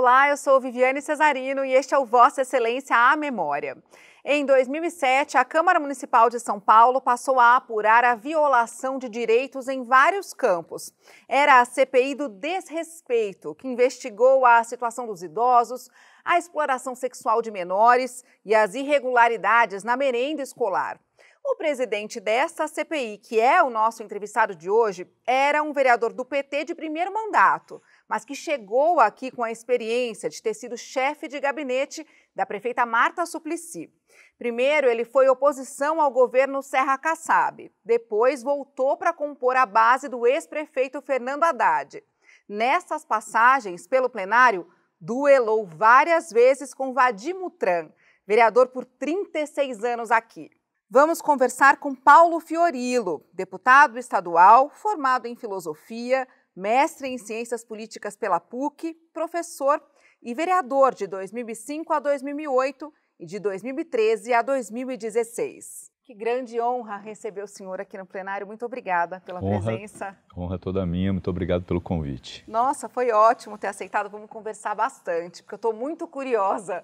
Olá, eu sou Viviane Cesarino e este é o Vossa Excelência à Memória. Em 2007, a Câmara Municipal de São Paulo passou a apurar a violação de direitos em vários campos. Era a CPI do desrespeito, que investigou a situação dos idosos, a exploração sexual de menores e as irregularidades na merenda escolar. O presidente desta CPI, que é o nosso entrevistado de hoje, era um vereador do PT de primeiro mandato, mas que chegou aqui com a experiência de ter sido chefe de gabinete da prefeita Marta Suplicy. Primeiro, ele foi oposição ao governo Serra Kassab. Depois, voltou para compor a base do ex-prefeito Fernando Haddad. Nessas passagens pelo plenário, duelou várias vezes com Vadir Mutran, vereador por 36 anos aqui. Vamos conversar com Paulo Fiorilo, deputado estadual, formado em filosofia, mestre em ciências políticas pela PUC, professor e vereador de 2005 a 2008 e de 2013 a 2016. Que grande honra receber o senhor aqui no plenário. Muito obrigada pela presença. Honra toda minha, muito obrigado pelo convite. Nossa, foi ótimo ter aceitado. Vamos conversar bastante, porque eu estou muito curiosa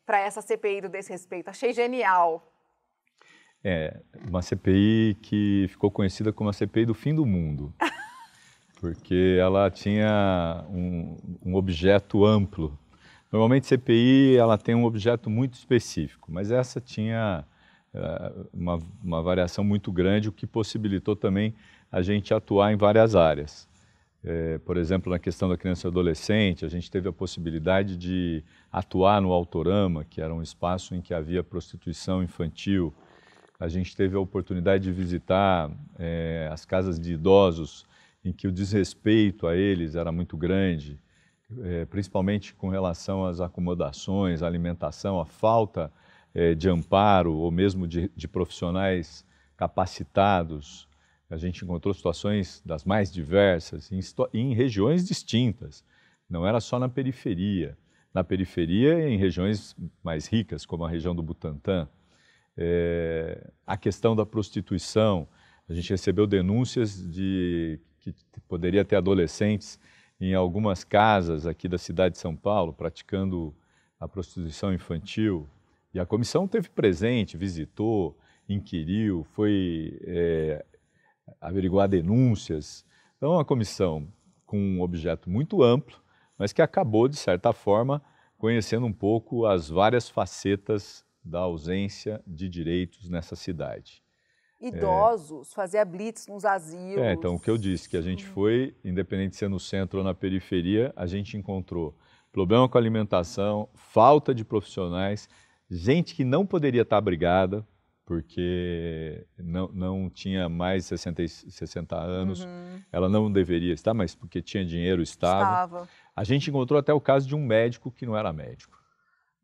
para essa CPI do desrespeito. Achei genial. É uma CPI que ficou conhecida como a CPI do fim do mundo, porque ela tinha um objeto amplo. Normalmente CPI ela tem um objeto muito específico, mas essa tinha uma variação muito grande, o que possibilitou também a gente atuar em várias áreas. Por exemplo, na questão da criança e adolescente, a gente teve a possibilidade de atuar no Autorama, que era um espaço em que havia prostituição infantil. A gente teve a oportunidade de visitar as casas de idosos, em que o desrespeito a eles era muito grande, principalmente com relação às acomodações, à alimentação, a falta de amparo ou mesmo de profissionais capacitados. A gente encontrou situações das mais diversas, em regiões distintas, não era só na periferia. Na periferia, em regiões mais ricas, como a região do Butantã. A questão da prostituição, a gente recebeu denúncias de que poderia ter adolescentes em algumas casas aqui da cidade de São Paulo praticando a prostituição infantil. E a comissão esteve presente, visitou, inquiriu, foi averiguar denúncias. Então, a comissão com um objeto muito amplo, mas que acabou, de certa forma, conhecendo um pouco as várias facetas da ausência de direitos nessa cidade. Idosos, fazia blitz nos asilos. Então, o que eu disse, que a gente foi, independente de ser no centro ou na periferia, a gente encontrou problema com a alimentação, falta de profissionais, gente que não poderia estar abrigada, porque não tinha mais 60 anos, ela não deveria estar, mas porque tinha dinheiro, estava. A gente encontrou até o caso de um médico que não era médico.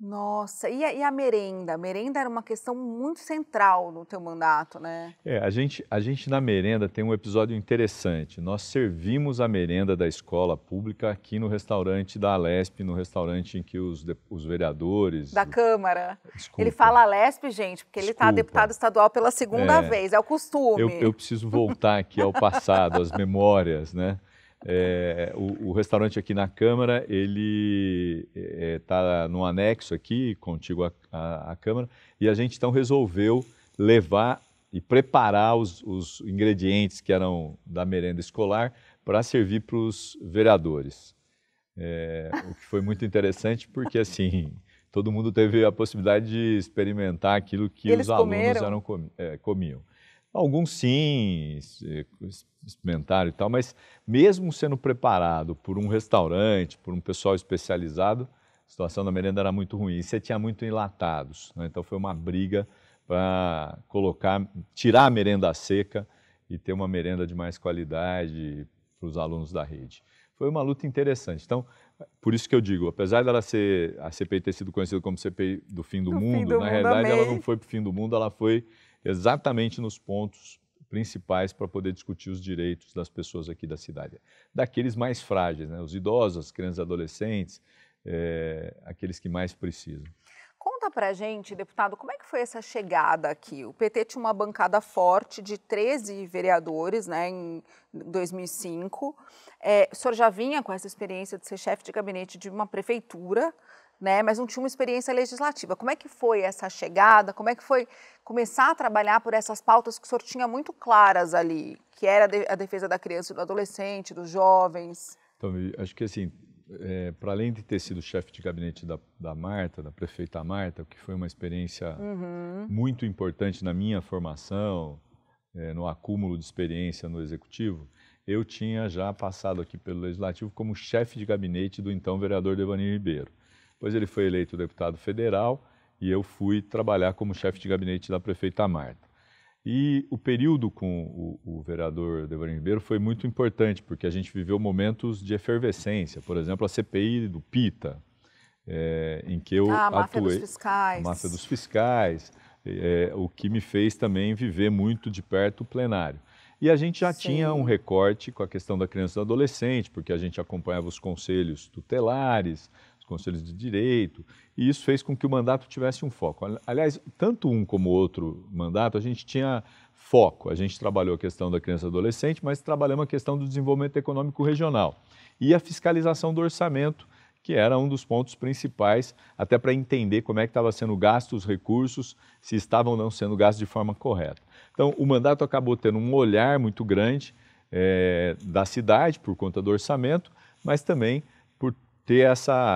Nossa, e a merenda? A merenda era uma questão muito central no teu mandato, né? A gente na merenda tem um episódio interessante. Nós servimos a merenda da escola pública aqui no restaurante da Alesp, no restaurante em que os vereadores... Da Câmara. Desculpa. Ele fala Alesp, gente, porque ele está deputado estadual pela segunda vez, é o costume. Eu preciso voltar aqui ao passado, às memórias, né? O restaurante aqui na Câmara, ele está no anexo aqui, contíguo à Câmara, e a gente então resolveu levar e preparar os ingredientes que eram da merenda escolar para servir para os vereadores. O que foi muito interessante porque, assim, todo mundo teve a possibilidade de experimentar aquilo que os alunos comiam. Alguns sim, experimentaram e tal, mas mesmo sendo preparado por um restaurante, por um pessoal especializado, a situação da merenda era muito ruim. E você tinha muito enlatados, né? Então foi uma briga para tirar a merenda seca e ter uma merenda de mais qualidade para os alunos da rede. Foi uma luta interessante. Então, por isso que eu digo, apesar dela a CPI ter sido conhecida como CPI do fim do mundo, na realidade ela não foi para o fim do mundo, ela foi exatamente nos pontos principais para poder discutir os direitos das pessoas aqui da cidade. Daqueles mais frágeis, né? Os idosos, as crianças e adolescentes, aqueles que mais precisam. Conta Conta pra gente, deputado, como é que foi essa chegada aqui? O PT tinha uma bancada forte de 13 vereadores, né, em 2005. O senhor já vinha com essa experiência de ser chefe de gabinete de uma prefeitura, né, mas não tinha uma experiência legislativa. Como é que foi essa chegada? Como é que foi começar a trabalhar por essas pautas que o senhor tinha muito claras ali, que era a defesa da criança e do adolescente, dos jovens? Então, acho que assim, para além de ter sido chefe de gabinete da Marta, da prefeita Marta, que foi uma experiência muito importante na minha formação, no acúmulo de experiência no Executivo, eu tinha já passado aqui pelo Legislativo como chefe de gabinete do então vereador Devanir Ribeiro. Depois ele foi eleito deputado federal e eu fui trabalhar como chefe de gabinete da prefeita Marta. E o período com o vereador Devanir Ribeiro foi muito importante, porque a gente viveu momentos de efervescência. Por exemplo, a CPI do PITA, em que eu a máfia atuei. dos fiscais. A máfia dos fiscais, o que me fez também viver muito de perto o plenário. E a gente já tinha um recorte com a questão da criança e do adolescente, porque a gente acompanhava os conselhos tutelares, os conselhos de direito, e isso fez com que o mandato tivesse um foco. Aliás, tanto um como o outro mandato, a gente tinha foco. A gente trabalhou a questão da criança e do adolescente, mas trabalhamos a questão do desenvolvimento econômico regional e a fiscalização do orçamento, que era um dos pontos principais, até para entender como é que estava sendo gasto os recursos, se estavam ou não sendo gastos de forma correta. Então, o mandato acabou tendo um olhar muito grande da cidade, por conta do orçamento, mas também por ter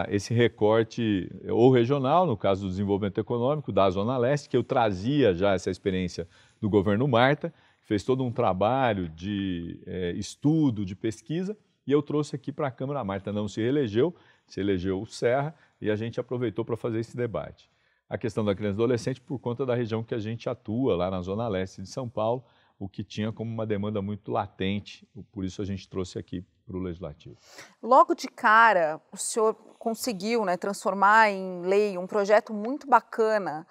esse recorte ou regional, no caso do desenvolvimento econômico, da Zona Leste, que eu trazia já essa experiência do governo Marta, que fez todo um trabalho de estudo, de pesquisa, e eu trouxe aqui para a Câmara. A Marta não se reelegeu, se elegeu o Serra, e a gente aproveitou para fazer esse debate. A questão da criança e adolescente por conta da região que a gente atua, lá na Zona Leste de São Paulo, o que tinha como uma demanda muito latente, por isso a gente trouxe aqui para o Legislativo. Logo de cara, o senhor conseguiu, né, transformar em lei um projeto muito bacana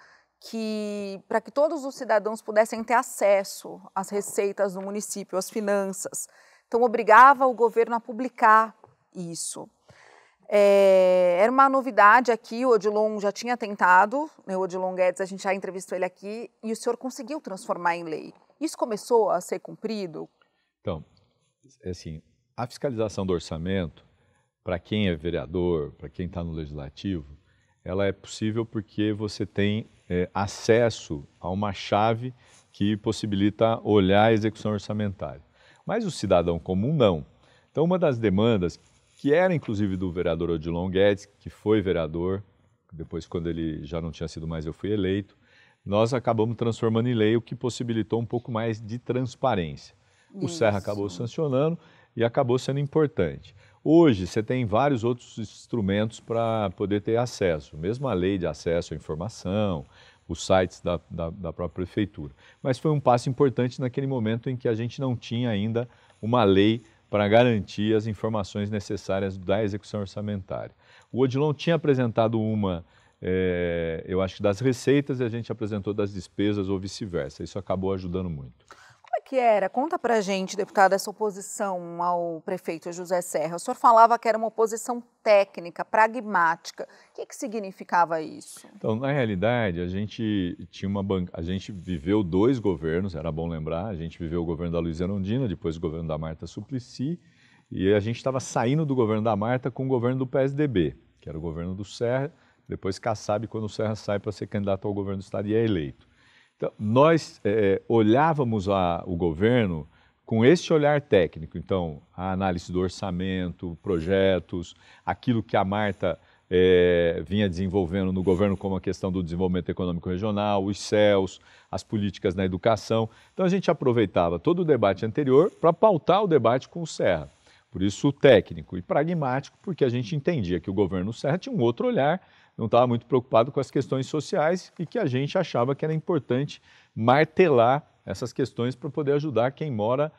para que todos os cidadãos pudessem ter acesso às receitas do município, às finanças. Então, obrigava o governo a publicar isso. Era uma novidade aqui, o Odilon já tinha tentado, né, o Odilon Guedes, a gente já entrevistou ele aqui, e o senhor conseguiu transformar em lei. Isso começou a ser cumprido? Então, assim, a fiscalização do orçamento, para quem é vereador, para quem está no Legislativo, ela é possível porque você tem acesso a uma chave que possibilita olhar a execução orçamentária. Mas o cidadão comum não. Então, uma das demandas, que era inclusive do vereador Odilon Guedes, que foi vereador, depois quando ele já não tinha sido mais, eu fui eleito, nós acabamos transformando em lei, o que possibilitou um pouco mais de transparência. O Serra acabou sancionando e acabou sendo importante. Hoje, você tem vários outros instrumentos para poder ter acesso, mesmo a lei de acesso à informação, os sites da própria prefeitura. Mas foi um passo importante naquele momento em que a gente não tinha ainda uma lei para garantir as informações necessárias da execução orçamentária. O Odilon tinha apresentado uma, eu acho que das receitas, e a gente apresentou das despesas ou vice-versa. Isso acabou ajudando muito. Como é que era? Conta pra gente, deputado, essa oposição ao prefeito José Serra. O senhor falava que era uma oposição técnica, pragmática. O que significava isso? Então, na realidade, a gente viveu 2 governos, era bom lembrar, a gente viveu o governo da Luíza Erundina, depois o governo da Marta Suplicy, e a gente estava saindo do governo da Marta com o governo do PSDB, que era o governo do Serra, depois Kassab, quando o Serra sai para ser candidato ao governo do Estado e é eleito. Então, nós olhávamos o governo com esse olhar técnico, então, a análise do orçamento, projetos, aquilo que a Marta vinha desenvolvendo no governo, como a questão do desenvolvimento econômico regional, os CELs, as políticas na educação. Então, a gente aproveitava todo o debate anterior para pautar o debate com o Serra. Por isso, técnico e pragmático, porque a gente entendia que o governo Serra tinha um outro olhar, não estava muito preocupado com as questões sociais e que a gente achava que era importante martelar essas questões para poder ajudar quem mora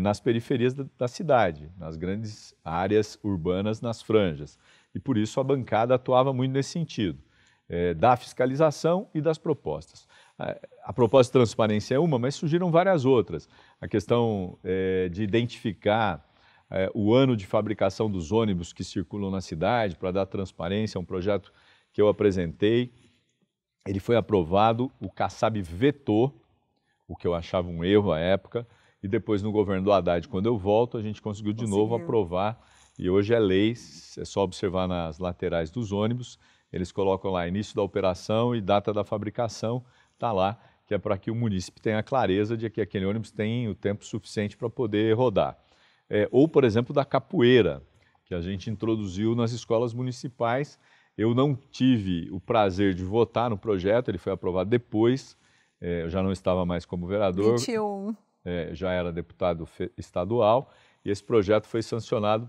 nas periferias da cidade, nas grandes áreas urbanas, nas franjas. E por isso a bancada atuava muito nesse sentido, da fiscalização e das propostas. A proposta de transparência é uma, mas surgiram várias outras. A questão de identificar o ano de fabricação dos ônibus que circulam na cidade para dar transparência, é um projeto que eu apresentei. ele foi aprovado, o Kassab vetou, o que eu achava um erro à época, e depois no governo do Haddad, quando eu volto, a gente conseguiu de novo aprovar, e hoje é lei, é só observar nas laterais dos ônibus, eles colocam lá início da operação e data da fabricação, está lá, que é para que o munícipe tenha clareza de que aquele ônibus tem o tempo suficiente para poder rodar. Ou, por exemplo, da capoeira, que a gente introduziu nas escolas municipais. Eu não tive o prazer de votar no projeto, ele foi aprovado depois, eu já não estava mais como vereador, 21. Já era deputado estadual, e esse projeto foi sancionado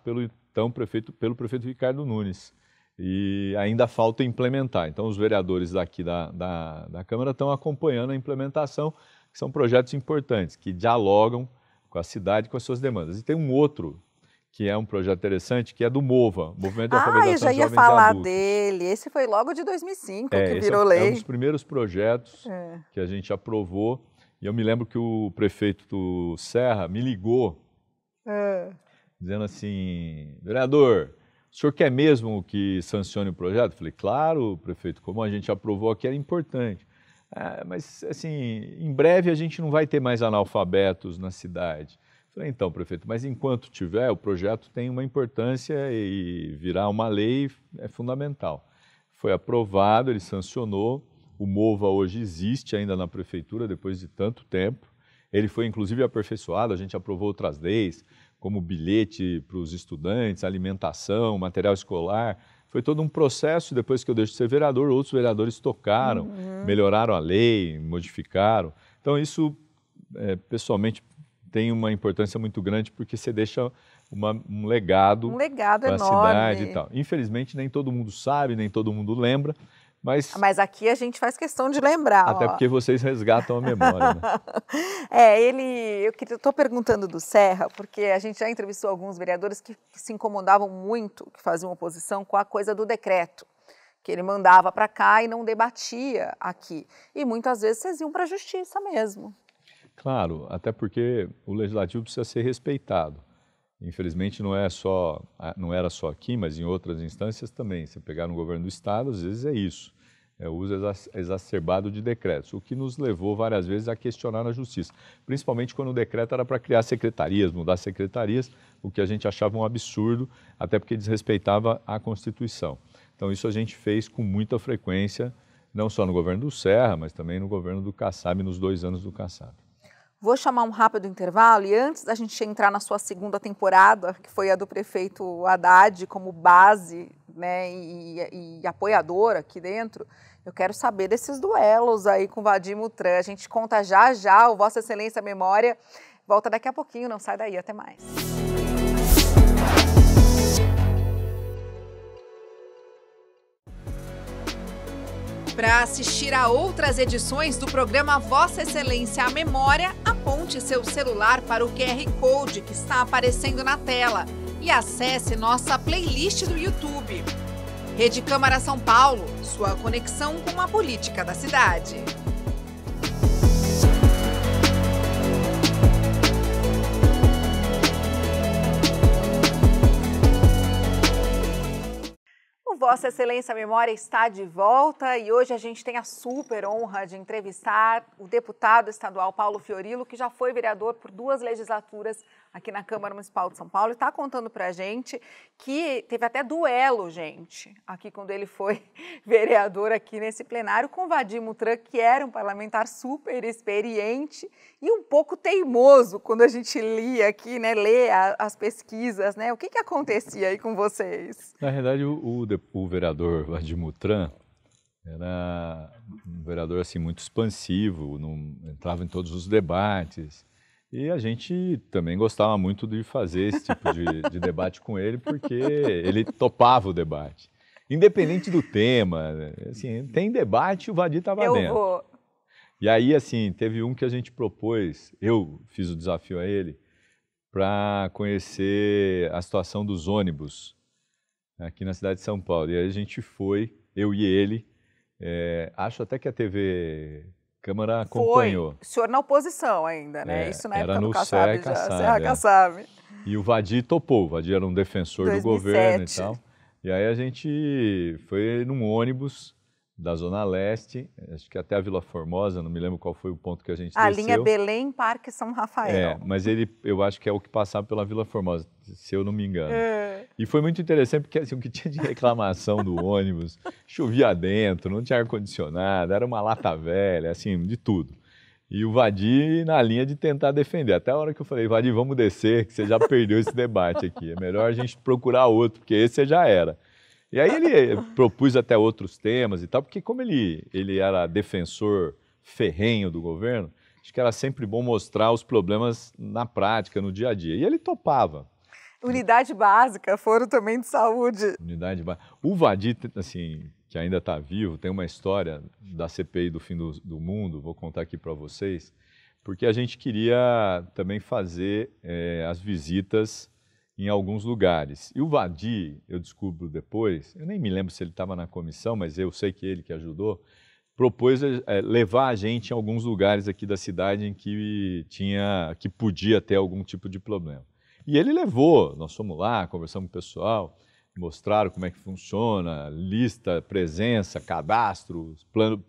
pelo prefeito Ricardo Nunes. E ainda falta implementar. Então, os vereadores daqui da Câmara estão acompanhando a implementação, que são projetos importantes, que dialogam com a cidade, com as suas demandas. E tem um outro, que é um projeto interessante, que é do MOVA, Movimento de Alfabetização de Jovens e Adultos. Eu já ia falar dele. Esse foi logo de 2005 que virou lei. É um dos primeiros projetos que a gente aprovou. E eu me lembro que o prefeito do Serra me ligou, dizendo assim, vereador, o senhor quer mesmo que sancione o projeto? Eu falei, claro, prefeito, como a gente aprovou aqui, era importante. Mas, assim, em breve a gente não vai ter mais analfabetos na cidade. Eu falei, então, prefeito, mas enquanto tiver, o projeto tem uma importância e virar uma lei é fundamental. Foi aprovado, ele sancionou, o MOVA hoje existe ainda na prefeitura, depois de tanto tempo. Ele foi, inclusive, aperfeiçoado, a gente aprovou outras leis, como bilhete para os estudantes, alimentação, material escolar. Foi todo um processo, depois que eu deixo de ser vereador, outros vereadores tocaram, melhoraram a lei, modificaram. Então, isso, pessoalmente, tem uma importância muito grande, porque você deixa um legado para a cidade e tal. Infelizmente, nem todo mundo sabe, nem todo mundo lembra, mas aqui a gente faz questão de lembrar. Até porque vocês resgatam a memória. Né? Eu estou perguntando do Serra, porque a gente já entrevistou alguns vereadores que se incomodavam muito, que faziam oposição com a coisa do decreto, que ele mandava para cá e não debatia aqui. E muitas vezes vocês iam para a justiça mesmo. Claro, até porque o legislativo precisa ser respeitado. Infelizmente não era só aqui, mas em outras instâncias também. Se pegar no governo do estado, às vezes é isso. É o uso exacerbado de decretos, o que nos levou várias vezes a questionar na justiça, principalmente quando o decreto era para criar secretarias, mudar secretarias, o que a gente achava um absurdo, até porque desrespeitava a Constituição. Então isso a gente fez com muita frequência, não só no governo do Serra, mas também no governo do Kassab, nos 2 anos do Kassab. Vou chamar um rápido intervalo e antes da gente entrar na sua segunda temporada, que foi a do prefeito Haddad como base, né, e apoiador aqui dentro, eu quero saber desses duelos aí com o Vadir Mutran. A gente conta já o Vossa Excelência Memória. Volta daqui a pouquinho, não sai daí, até mais. Para assistir a outras edições do programa Vossa Excelência a Memória, aponte seu celular para o QR Code que está aparecendo na tela e acesse nossa playlist do YouTube. Rede Câmara São Paulo, sua conexão com a política da cidade. Vossa Excelência Memória está de volta e hoje a gente tem a super honra de entrevistar o deputado estadual Paulo Fiorilo, que já foi vereador por 2 legislaturas aqui na Câmara Municipal de São Paulo e está contando para a gente que teve até duelo, gente, aqui quando ele foi vereador aqui nesse plenário com o Vadir Mutran, que era um parlamentar super experiente e um pouco teimoso quando a gente lia aqui, né, lê as pesquisas, né? O que acontecia aí com vocês? Na realidade, o vereador Vadir Mutran era um vereador assim, muito expansivo, entrava em todos os debates. E a gente também gostava muito de fazer esse tipo de debate com ele, porque ele topava o debate. Independente do tema, assim, tem debate, o Vadir estava dentro. Eu vou. E aí, assim, teve um que a gente propôs, eu fiz o desafio a ele, para conhecer a situação dos ônibus aqui na cidade de São Paulo. E aí a gente foi, eu e ele, acho até que a TV Câmara acompanhou. Foi. O senhor na oposição ainda, né? Isso na época do Kassab, Serra Kassab. E o Vadir topou, o Vadir era um defensor 2007. do governo e tal. E aí a gente foi num ônibus da Zona Leste, acho que até a Vila Formosa, não me lembro qual foi o ponto que a gente A desceu. linha Belém, Parque São Rafael. Mas eu acho que é o que passava pela Vila Formosa, se eu não me engano. E foi muito interessante, porque assim, o que tinha de reclamação do ônibus, chovia dentro, não tinha ar-condicionado, era uma lata velha, assim, de tudo. E o Vadi na linha de tentar defender. Até a hora que eu falei, Vadi, vamos descer, que você já perdeu esse debate aqui. É melhor a gente procurar outro, porque esse já era. E aí ele propôs até outros temas e tal, porque como ele era defensor ferrenho do governo, acho que era sempre bom mostrar os problemas na prática, no dia a dia. E ele topava. Unidade básica, foro também de saúde. Unidade básica. O Vadi, assim, que ainda está vivo, tem uma história da CPI do fim do mundo, vou contar aqui para vocês, porque a gente queria também fazer as visitas em alguns lugares. E o Vadi, eu descubro depois, eu nem me lembro se ele estava na comissão, mas eu sei que ele que ajudou, propôs levar a gente em alguns lugares aqui da cidade em que podia ter algum tipo de problema. E ele levou, nós fomos lá, conversamos com o pessoal, mostraram como é que funciona, lista, presença, cadastro, plano,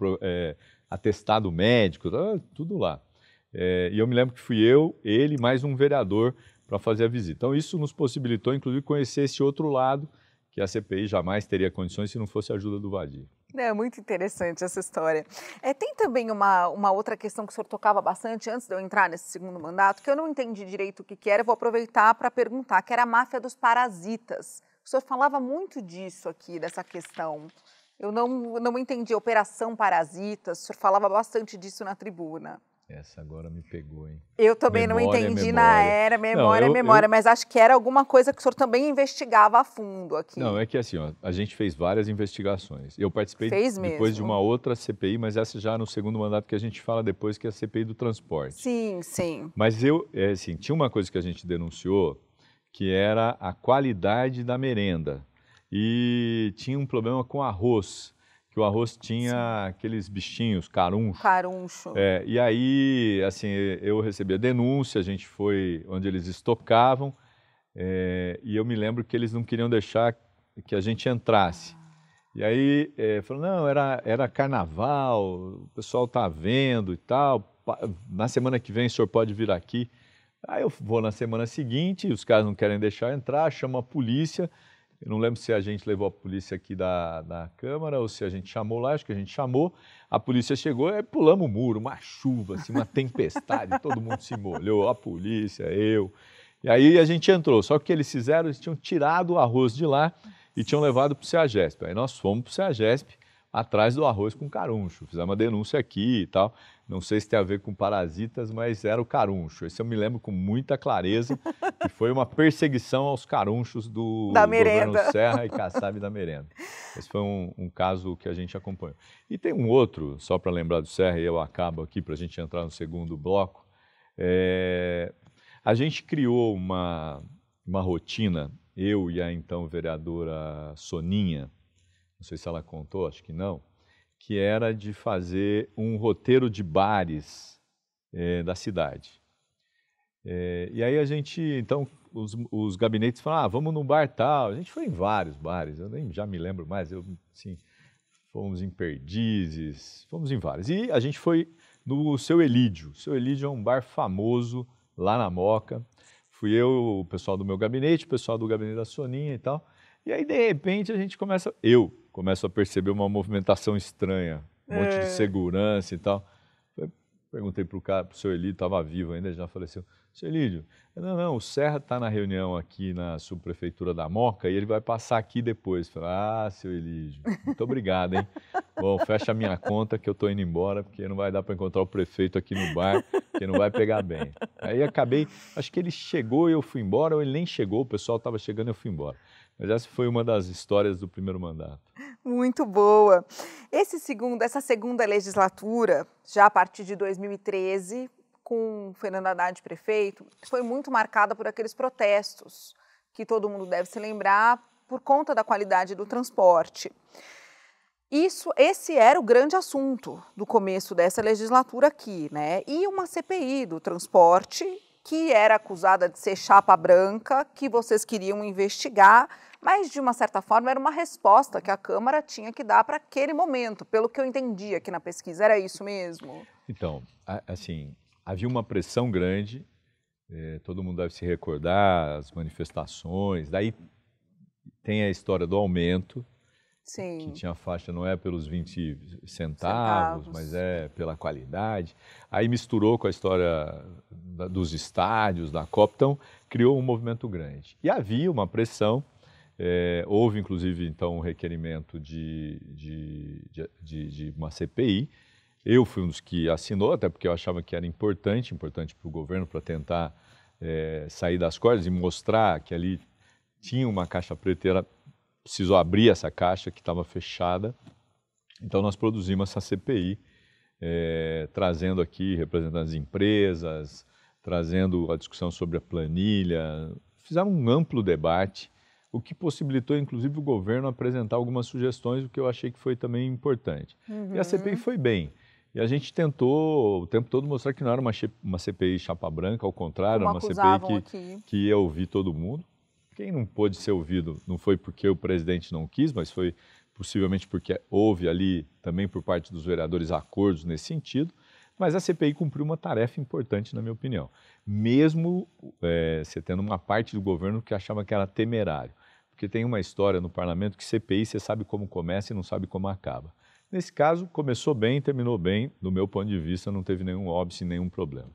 atestado médico, tudo lá. E eu me lembro que fui eu, ele e mais um vereador para fazer a visita. Então, isso nos possibilitou, inclusive, conhecer esse outro lado, que a CPI jamais teria condições se não fosse a ajuda do Vadi. É muito interessante essa história. Tem também uma outra questão que o senhor tocava bastante antes de eu entrar nesse segundo mandato, que eu não entendi direito o que era, eu vou aproveitar para perguntar, que era a máfia dos parasitas. O senhor falava muito disso aqui, dessa questão. Eu não entendi, Operação Parasitas, o senhor falava bastante disso na tribuna. Essa agora me pegou, hein? Eu também não entendi na era, memória, mas acho que era alguma coisa que o senhor também investigava a fundo aqui. Não, é que assim, ó, a gente fez várias investigações. Eu participei depois de uma outra CPI, mas essa já no segundo mandato que a gente fala depois, que é a CPI do transporte. Sim, sim. Mas assim, tinha uma coisa que a gente denunciou, que era a qualidade da merenda. E tinha um problema com arroz, que o arroz tinha aqueles bichinhos, caruncho. Caruncho. E aí, assim, eu recebi a denúncia, a gente foi onde eles estocavam, e eu me lembro que eles não queriam deixar que a gente entrasse. E aí, falou, não, era carnaval, o pessoal está vendo e tal, na semana que vem o senhor pode vir aqui. Aí eu vou na semana seguinte, os caras não querem deixar entrar, chama a polícia. Eu não lembro se a gente levou a polícia aqui da Câmara ou se a gente chamou lá, acho que a gente chamou. A polícia chegou e pulamos o muro, uma chuva, assim, uma tempestade, todo mundo se molhou, a polícia, eu. E aí a gente entrou, só que o que eles fizeram, eles tinham tirado o arroz de lá e tinham levado para o CEAGESP. Aí nós fomos para o CEAGESP atrás do arroz com caruncho, fizemos uma denúncia aqui e tal. Não sei se tem a ver com parasitas, mas era o caruncho. Esse eu me lembro com muita clareza, que foi uma perseguição aos carunchos do governo Serra e Kassab da merenda. Esse foi um caso que a gente acompanhou. E tem um outro, só para lembrar do Serra, e eu acabo aqui para a gente entrar no segundo bloco. A gente criou uma rotina, eu e a então vereadora Soninha, não sei se ela contou, acho que não, que era de fazer um roteiro de bares da cidade. E aí a gente, então, os gabinetes falaram, vamos num bar tal. A gente foi em vários bares, eu nem já me lembro mais, assim, fomos em Perdizes, fomos em vários. E a gente foi no Seu Elídio. O Seu Elídio é um bar famoso lá na Moca. Fui eu, o pessoal do meu gabinete, o pessoal do gabinete da Soninha e tal. E aí, de repente, eu começo a perceber uma movimentação estranha, um monte de segurança e tal. Perguntei para o seu Elídio, estava vivo ainda, já faleceu. Seu Elídio, não, o Serra está na reunião aqui na subprefeitura da Moca e ele vai passar aqui depois. Falei, seu Elídio, muito obrigado, hein? Bom, fecha a minha conta que eu estou indo embora, porque não vai dar para encontrar o prefeito aqui no bar, que não vai pegar bem. Aí acabei, acho que ele chegou e eu fui embora, ou ele nem chegou, o pessoal estava chegando e eu fui embora. Mas essa foi uma das histórias do primeiro mandato. Muito boa. Essa segunda legislatura, já a partir de 2013, com Fernando Haddad prefeito, foi muito marcada por aqueles protestos, que todo mundo deve se lembrar, por conta da qualidade do transporte. Esse era o grande assunto do começo dessa legislatura aqui, né? E uma CPI do transporte que era acusada de ser chapa branca, que vocês queriam investigar, mas de uma certa forma era uma resposta que a Câmara tinha que dar para aquele momento, pelo que eu entendi aqui na pesquisa. Era isso mesmo? Então, assim, havia uma pressão grande, todo mundo deve se recordar, as manifestações, daí tem a história do aumento, Sim. que tinha faixa, não é pelos 20 centavos, mas é pela qualidade. Aí misturou com a história dos estádios, da Copa, então criou um movimento grande. E havia uma pressão, houve inclusive então um requerimento de uma CPI. Eu fui um dos que assinou, até porque eu achava que era importante para o governo, para tentar sair das cordas e mostrar que ali tinha uma caixa preta, precisou abrir essa caixa que estava fechada. Então nós produzimos essa CPI, trazendo aqui representantes de empresas, trazendo a discussão sobre a planilha. Fizemos um amplo debate, o que possibilitou inclusive o governo apresentar algumas sugestões, o que eu achei que foi também importante. E a CPI foi bem. E a gente tentou o tempo todo mostrar que não era uma CPI chapa branca, ao contrário, era uma CPI que ia ouvir todo mundo. Quem não pôde ser ouvido não foi porque o presidente não quis, mas foi possivelmente porque houve ali também por parte dos vereadores acordos nesse sentido. Mas a CPI cumpriu uma tarefa importante, na minha opinião. Mesmo você tendo uma parte do governo que achava que era temerário. Porque tem uma história no parlamento que CPI você sabe como começa e não sabe como acaba. Nesse caso, começou bem, terminou bem. Do meu ponto de vista, não teve nenhum óbice, nenhum problema.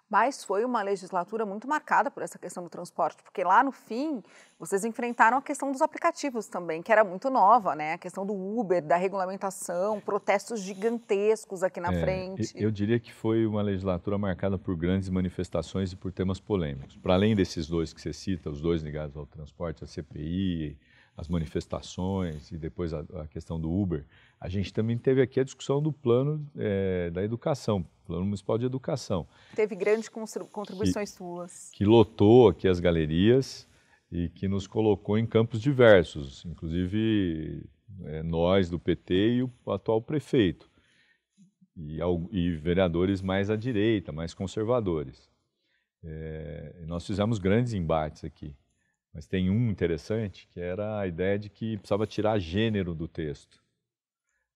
Mas foi uma legislatura muito marcada por essa questão do transporte, porque lá no fim, vocês enfrentaram a questão dos aplicativos também, que era muito nova, né? A questão do Uber, da regulamentação, protestos gigantescos aqui na frente. Eu diria que foi uma legislatura marcada por grandes manifestações e por temas polêmicos. Para além desses dois que você cita, os dois ligados ao transporte, a CPI, as manifestações e depois a questão do Uber, a gente também teve aqui a discussão do plano da educação, Plano Municipal de Educação. Teve grandes contribuições suas. Que lotou aqui as galerias e que nos colocou em campos diversos, inclusive nós do PT e o atual prefeito, e vereadores mais à direita, mais conservadores. Nós fizemos grandes embates aqui, mas tem um interessante, que era a ideia de que precisava tirar gênero do texto.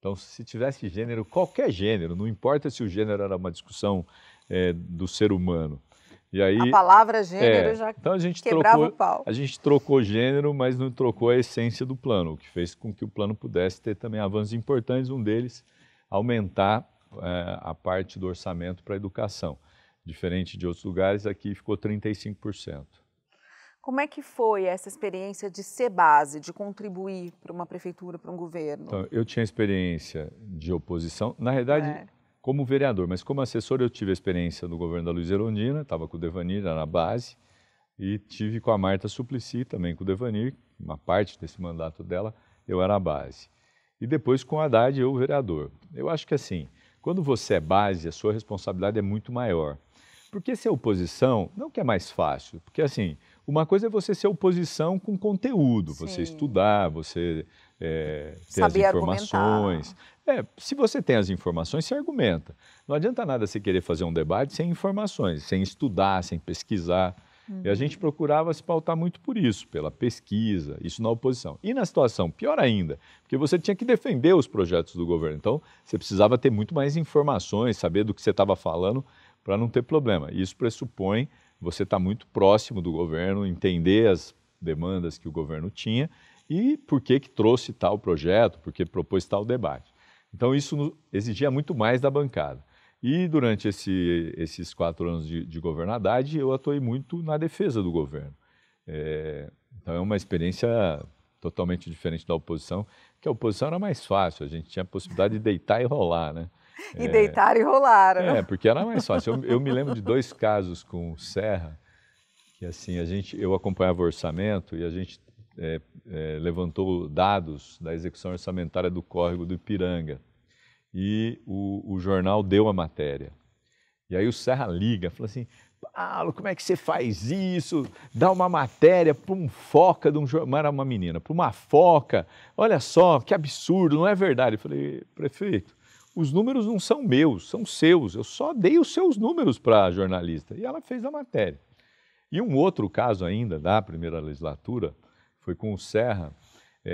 Então, se tivesse gênero, qualquer gênero, não importa se o gênero era uma discussão do ser humano. E aí, a palavra gênero já então quebrava o pau. A gente trocou gênero, mas não trocou a essência do plano, o que fez com que o plano pudesse ter também avanços importantes, um deles aumentar a parte do orçamento para a educação. Diferente de outros lugares, aqui ficou 35%. Como é que foi essa experiência de ser base, de contribuir para uma prefeitura, para um governo? Então, eu tinha experiência de oposição, na realidade, como vereador, mas como assessor eu tive a experiência no governo da Luiza Erundina, estava com o Devanir, era na base, e tive com a Marta Suplicy, também com o Devanir, uma parte desse mandato dela, eu era a base. E depois com o Haddad, eu vereador. Eu acho que assim, quando você é base, a sua responsabilidade é muito maior. Porque ser oposição, não que é mais fácil, porque assim, uma coisa é você ser oposição com conteúdo, você estudar, você ter saber as informações. Se você tem as informações, você argumenta. Não adianta nada você querer fazer um debate sem informações, sem estudar, sem pesquisar. E a gente procurava se pautar muito por isso, pela pesquisa, isso na oposição. E na situação, pior ainda, porque você tinha que defender os projetos do governo. Então, você precisava ter muito mais informações, saber do que você estava falando, para não ter problema. Isso pressupõe você estar muito próximo do governo, entender as demandas que o governo tinha e por que trouxe tal projeto, por que propôs tal debate. Então, isso exigia muito mais da bancada. E durante esses 4 anos de governo Haddad, eu atuei muito na defesa do governo. Então, é uma experiência totalmente diferente da oposição, que a oposição era mais fácil, a gente tinha a possibilidade de deitar e rolar, né? E deitar e rolar. Porque era mais fácil. Eu me lembro de 2 casos com o Serra, que assim, eu acompanhava o orçamento e a gente levantou dados da execução orçamentária do córrego do Ipiranga. E o jornal deu a matéria. E aí o Serra liga, fala assim, Paulo, como é que você faz isso? Dá uma matéria para um foca de um jornal, era uma menina, para uma foca, olha só, que absurdo, não é verdade. Eu falei, prefeito, os números não são meus, são seus. Eu só dei os seus números para a jornalista. E ela fez a matéria. E um outro caso ainda da primeira legislatura foi com o Serra,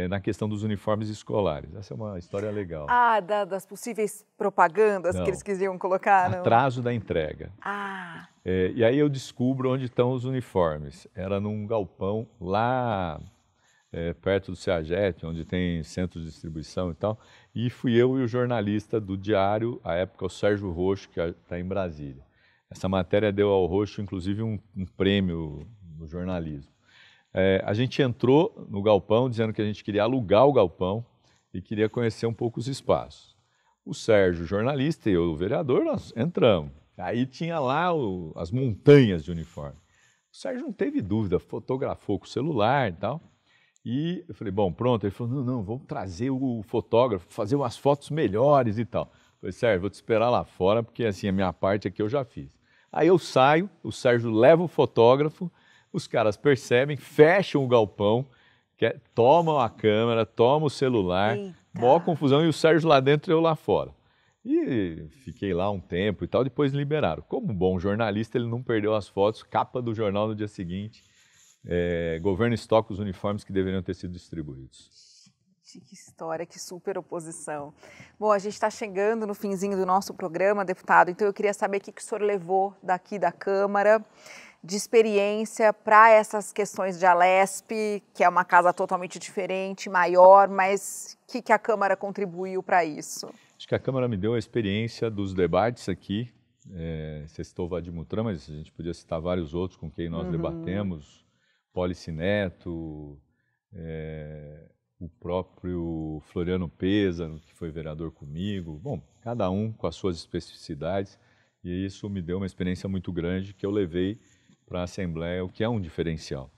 na questão dos uniformes escolares. Essa é uma história legal. Ah, das possíveis propagandas que eles quisiam colocar? Atraso da entrega. Ah. E aí eu descubro onde estão os uniformes. Era num galpão lá perto do CEAGEP, onde tem centro de distribuição e tal. E fui eu e o jornalista do Diário, à época o Sérgio Roxo, que está em Brasília. Essa matéria deu ao Roxo, inclusive, um prêmio no jornalismo. A gente entrou no galpão dizendo que a gente queria alugar o galpão e queria conhecer um pouco os espaços. O Sérgio, jornalista, e eu, o vereador, nós entramos. Aí tinha lá as montanhas de uniforme. O Sérgio não teve dúvida, fotografou com o celular e tal. E eu falei, bom, pronto. Ele falou, não, vamos trazer o fotógrafo, fazer umas fotos melhores e tal. Eu falei, Sérgio, vou te esperar lá fora, porque assim, a minha parte aqui eu já fiz. Aí eu saio, o Sérgio leva o fotógrafo, os caras percebem, fecham o galpão, tomam a câmera, tomam o celular, maior confusão, e o Sérgio lá dentro e eu lá fora. E fiquei lá um tempo e tal, depois liberaram. Como bom jornalista, ele não perdeu as fotos, capa do jornal no dia seguinte, governo estoca os uniformes que deveriam ter sido distribuídos. Que história, que super oposição. Bom, a gente está chegando no finzinho do nosso programa, deputado, então eu queria saber o que o senhor levou daqui da Câmara, de experiência para essas questões de Alesp, que é uma casa totalmente diferente, maior, mas o que a Câmara contribuiu para isso? Acho que a Câmara me deu a experiência dos debates aqui. Você citou o Vadir Mutran, mas a gente podia citar vários outros com quem nós debatemos. Polici Neto, o próprio Floriano Pêsaro, que foi vereador comigo. Bom, cada um com as suas especificidades. E isso me deu uma experiência muito grande que eu levei para a Assembleia, o que é um diferencial.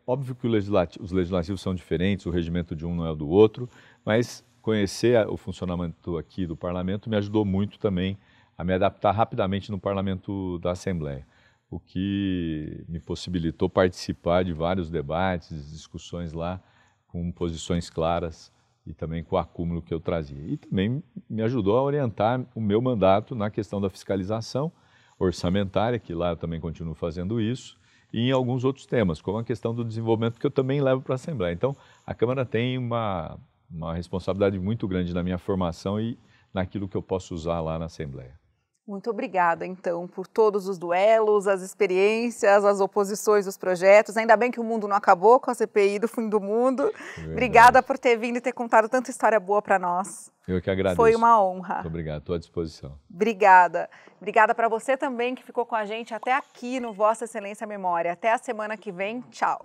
Óbvio que os legislativos são diferentes, o regimento de um não é o do outro, mas conhecer o funcionamento aqui do Parlamento me ajudou muito também a me adaptar rapidamente no Parlamento da Assembleia, o que me possibilitou participar de vários debates, discussões lá, com posições claras e também com o acúmulo que eu trazia. E também me ajudou a orientar o meu mandato na questão da fiscalização orçamentária, que lá eu também continuo fazendo isso, e em alguns outros temas, como a questão do desenvolvimento, que eu também levo para a Assembleia. Então, a Câmara tem uma responsabilidade muito grande na minha formação e naquilo que eu posso usar lá na Assembleia. Muito obrigada, então, por todos os duelos, as experiências, as oposições, os projetos. Ainda bem que o mundo não acabou com a CPI do fim do mundo. Obrigada por ter vindo e ter contado tanta história boa para nós. Eu que agradeço. Foi uma honra. Muito obrigado, estou à disposição. Obrigada. Obrigada para você também que ficou com a gente até aqui no Vossa Excelência Memória. Até a semana que vem. Tchau.